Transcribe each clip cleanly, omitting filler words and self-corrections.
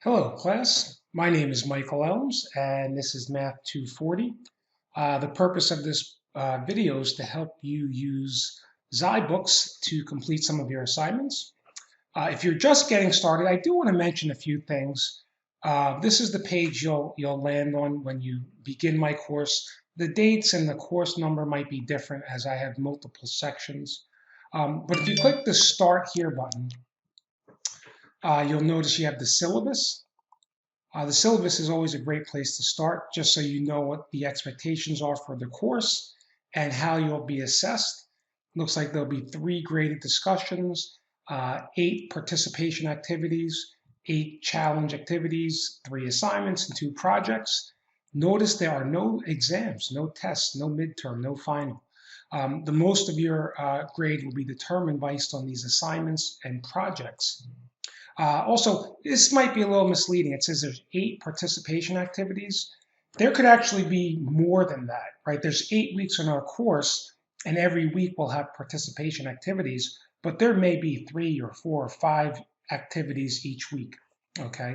Hello, class. My name is Michael Elms, and this is Math 240. The purpose of this video is to help you use Zybooks to complete some of your assignments. If you're just getting started, I do want to mention a few things. This is the page you'll land on when you begin my course. The dates and the course number might be different as I have multiple sections. But if you click the Start Here button, you'll notice you have the syllabus. The syllabus is always a great place to start, just so you know what the expectations are for the course and how you'll be assessed. Looks like there'll be 3 graded discussions, 8 participation activities, 8 challenge activities, 3 assignments, and 2 projects. Notice there are no exams, no tests, no midterm, no final. The most of your grade will be determined based on these assignments and projects. Also, this might be a little misleading. It says there's 8 participation activities. There could actually be more than that, right? There's 8 weeks in our course, and every week we'll have participation activities, but there may be 3 or 4 or 5 activities each week, okay?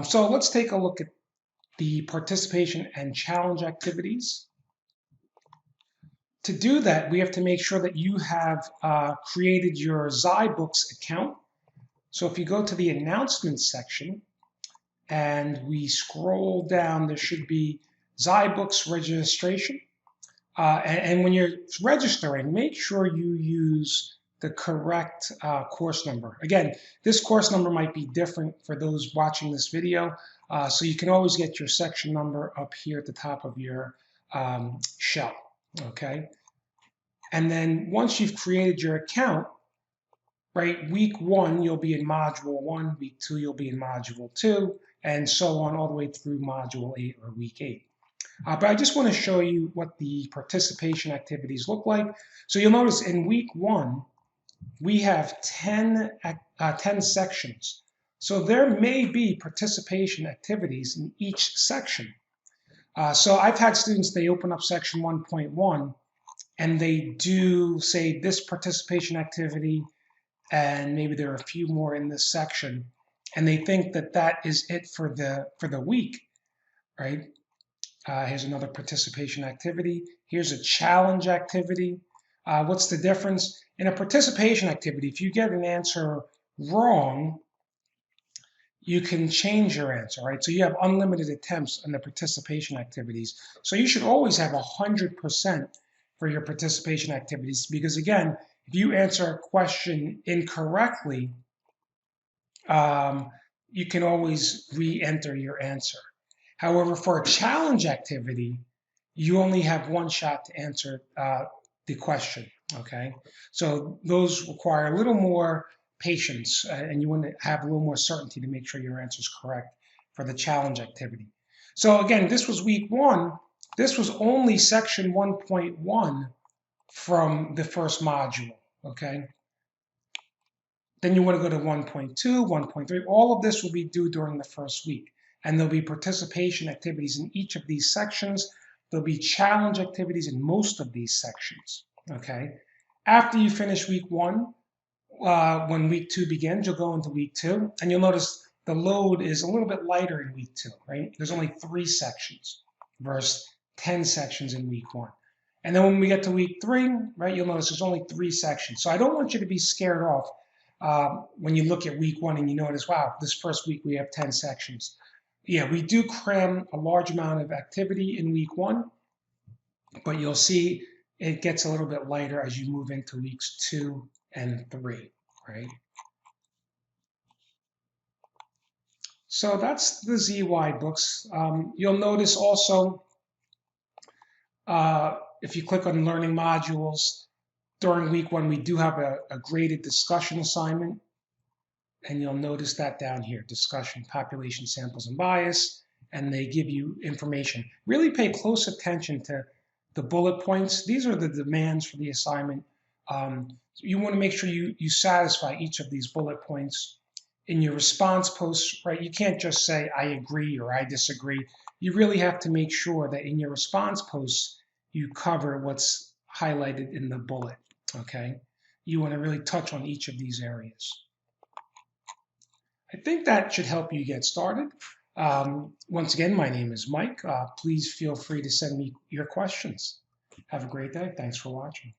So let's take a look at the participation and challenge activities. To do that, we have to make sure that you have created your Zybooks account. So if you go to the announcements section and we scroll down, there should be Zybooks registration. And when you're registering, make sure you use the correct course number. Again, this course number might be different for those watching this video, so you can always get your section number up here at the top of your shell, okay? And then once you've created your account, right, week 1, you'll be in module 1, week 2, you'll be in module 2, and so on all the way through module 8 or week 8. But I just want to show you what the participation activities look like. So you'll notice in week 1, we have 10 sections. So there may be participation activities in each section. So I've had students, they open up section 1.1, and they do, say, this participation activity, and maybe there are a few more in this section, and they think that that is it for the week, right? Here's another participation activity. Here's a challenge activity. What's the difference? In a participation activity, if you get an answer wrong, you can change your answer, right? So you have unlimited attempts on the participation activities. So you should always have 100% for your participation activities, because again, if you answer a question incorrectly, you can always re-enter your answer. However, for a challenge activity, you only have one shot to answer the question, okay? So those require a little more patience, and you want to have a little more certainty to make sure your answer is correct for the challenge activity. So again, this was week 1. This was only section 1.1 from the first module, okay? Then you want to go to 1.2, 1.3. All of this will be due during the first week. And there'll be participation activities in each of these sections. There'll be challenge activities in most of these sections, okay? After you finish week 1, when week 2 begins, you'll go into week 2, and you'll notice the load is a little bit lighter in week 2, right? There's only 3 sections versus 10 sections in week 1. And then when we get to week 3, right, you'll notice there's only 3 sections. So I don't want you to be scared off when you look at week 1 and you notice, wow, this first week we have 10 sections. Yeah, we do cram a large amount of activity in week 1, but you'll see it gets a little bit lighter as you move into weeks 2 and 3, right? So that's the Zybooks. You'll notice also, if you click on learning modules, during week 1, we do have a graded discussion assignment. And you'll notice that down here, discussion, population samples and bias, and they give you information. Really pay close attention to the bullet points. These are the demands for the assignment. You want to make sure you satisfy each of these bullet points. In your response posts, right, you can't just say, I agree or I disagree. You really have to make sure that in your response posts, you cover what's highlighted in the bullet, okay? You want to really touch on each of these areas. I think that should help you get started. Once again, my name is Mike. Please feel free to send me your questions. Have a great day. Thanks for watching.